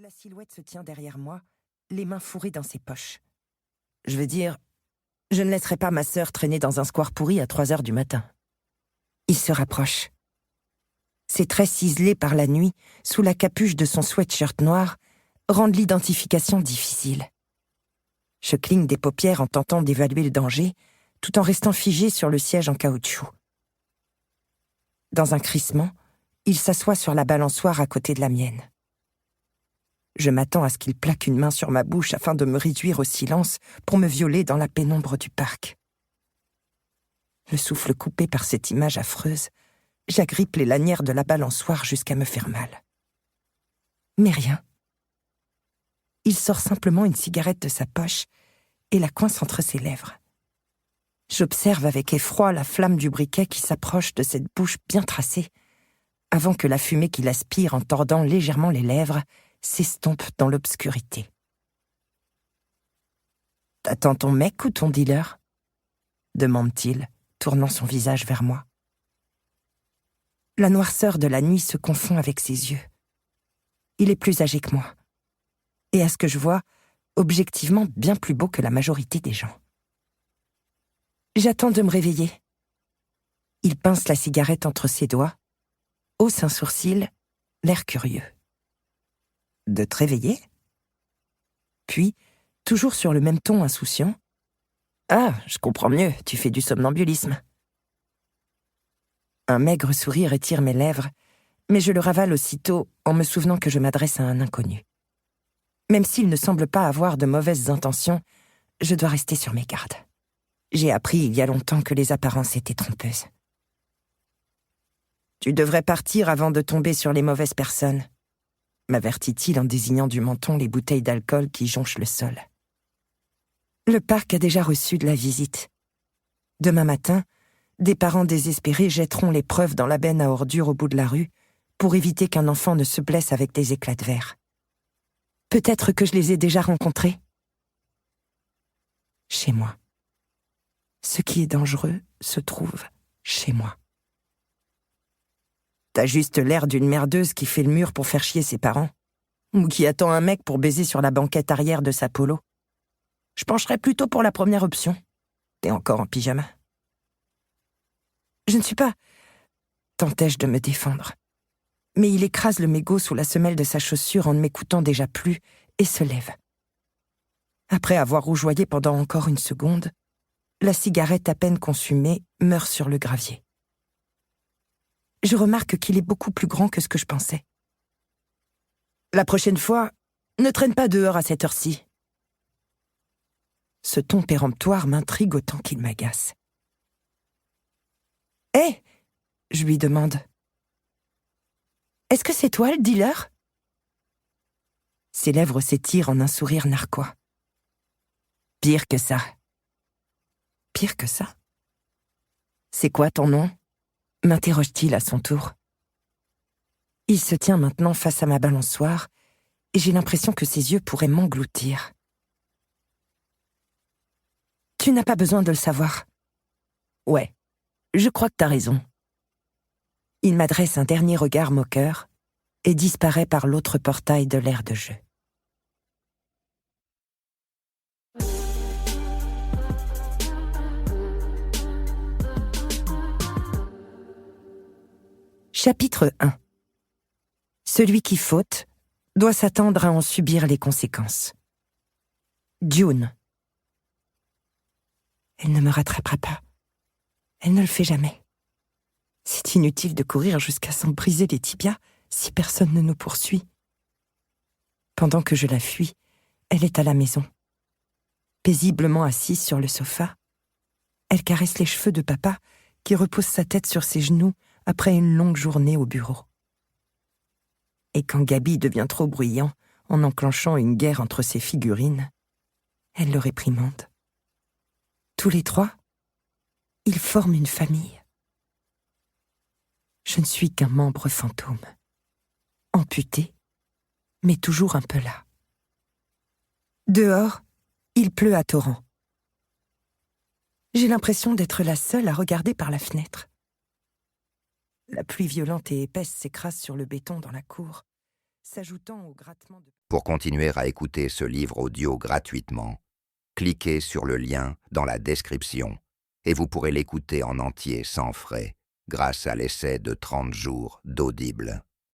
La silhouette se tient derrière moi, les mains fourrées dans ses poches. Je veux dire, je ne laisserai pas ma sœur traîner dans un square pourri à 3 heures du matin. Il se rapproche. Ses traits ciselés par la nuit, sous la capuche de son sweatshirt noir, rendent l'identification difficile. Je cligne des paupières en tentant d'évaluer le danger, tout en restant figé sur le siège en caoutchouc. Dans un crissement, il s'assoit sur la balançoire à côté de la mienne. Je m'attends à ce qu'il plaque une main sur ma bouche afin de me réduire au silence pour me violer dans la pénombre du parc. Le souffle coupé par cette image affreuse, j'agrippe les lanières de la balançoire jusqu'à me faire mal. Mais rien. Il sort simplement une cigarette de sa poche et la coince entre ses lèvres. J'observe avec effroi la flamme du briquet qui s'approche de cette bouche bien tracée, avant que la fumée qu'il aspire en tordant légèrement les lèvres s'estompe dans l'obscurité. « T'attends ton mec ou ton dealer ?» demande-t-il, tournant son visage vers moi. La noirceur de la nuit se confond avec ses yeux. Il est plus âgé que moi. Et à ce que je vois, objectivement bien plus beau que la majorité des gens. J'attends de me réveiller. Il pince la cigarette entre ses doigts, hausse un sourcil, l'air curieux. De te réveiller ? Puis, toujours sur le même ton insouciant, « Ah, je comprends mieux, tu fais du somnambulisme. » Un maigre sourire étire mes lèvres, mais je le ravale aussitôt en me souvenant que je m'adresse à un inconnu. Même s'il ne semble pas avoir de mauvaises intentions, je dois rester sur mes gardes. J'ai appris il y a longtemps que les apparences étaient trompeuses. « Tu devrais partir avant de tomber sur les mauvaises personnes, » m'avertit-il en désignant du menton les bouteilles d'alcool qui jonchent le sol. Le parc a déjà reçu de la visite. Demain matin, des parents désespérés jetteront les preuves dans la benne à ordures au bout de la rue pour éviter qu'un enfant ne se blesse avec des éclats de verre. Peut-être que je les ai déjà rencontrés. Chez moi. Ce qui est dangereux se trouve chez moi. T'as juste l'air d'une merdeuse qui fait le mur pour faire chier ses parents, ou qui attend un mec pour baiser sur la banquette arrière de sa polo. Je pencherais plutôt pour la première option. T'es encore en pyjama. Je ne suis pas... Tentais-je de me défendre. Mais il écrase le mégot sous la semelle de sa chaussure en ne m'écoutant déjà plus et se lève. Après avoir rougeoyé pendant encore une seconde, la cigarette à peine consumée meurt sur le gravier. Je remarque qu'il est beaucoup plus grand que ce que je pensais. La prochaine fois, ne traîne pas dehors à cette heure-ci. Ce ton péremptoire m'intrigue autant qu'il m'agace. « Hé !» je lui demande. « Est-ce que c'est toi le dealer ?» Ses lèvres s'étirent en un sourire narquois. « Pire que ça. » « Pire que ça ?»« C'est quoi ton nom ?» m'interroge-t-il à son tour. Il se tient maintenant face à ma balançoire et j'ai l'impression que ses yeux pourraient m'engloutir. « Tu n'as pas besoin de le savoir. »« Ouais, je crois que t'as raison. » Il m'adresse un dernier regard moqueur et disparaît par l'autre portail de l'aire de jeu. Chapitre 1. Celui qui faute doit s'attendre à en subir les conséquences. June. Elle ne me rattrapera pas. Elle ne le fait jamais. C'est inutile de courir jusqu'à s'en briser les tibias si personne ne nous poursuit. Pendant que je la fuis, elle est à la maison. Paisiblement assise sur le sofa, elle caresse les cheveux de papa qui repose sa tête sur ses genoux après une longue journée au bureau. Et quand Gabi devient trop bruyant en enclenchant une guerre entre ses figurines, elle le réprimande. Tous les trois, ils forment une famille. Je ne suis qu'un membre fantôme, amputé, mais toujours un peu là. Dehors, il pleut à torrents. J'ai l'impression d'être la seule à regarder par la fenêtre. La pluie violente et épaisse s'écrase sur le béton dans la cour, s'ajoutant au grattement de... Pour continuer à écouter ce livre audio gratuitement, cliquez sur le lien dans la description et vous pourrez l'écouter en entier sans frais grâce à l'essai de 30 jours d'Audible.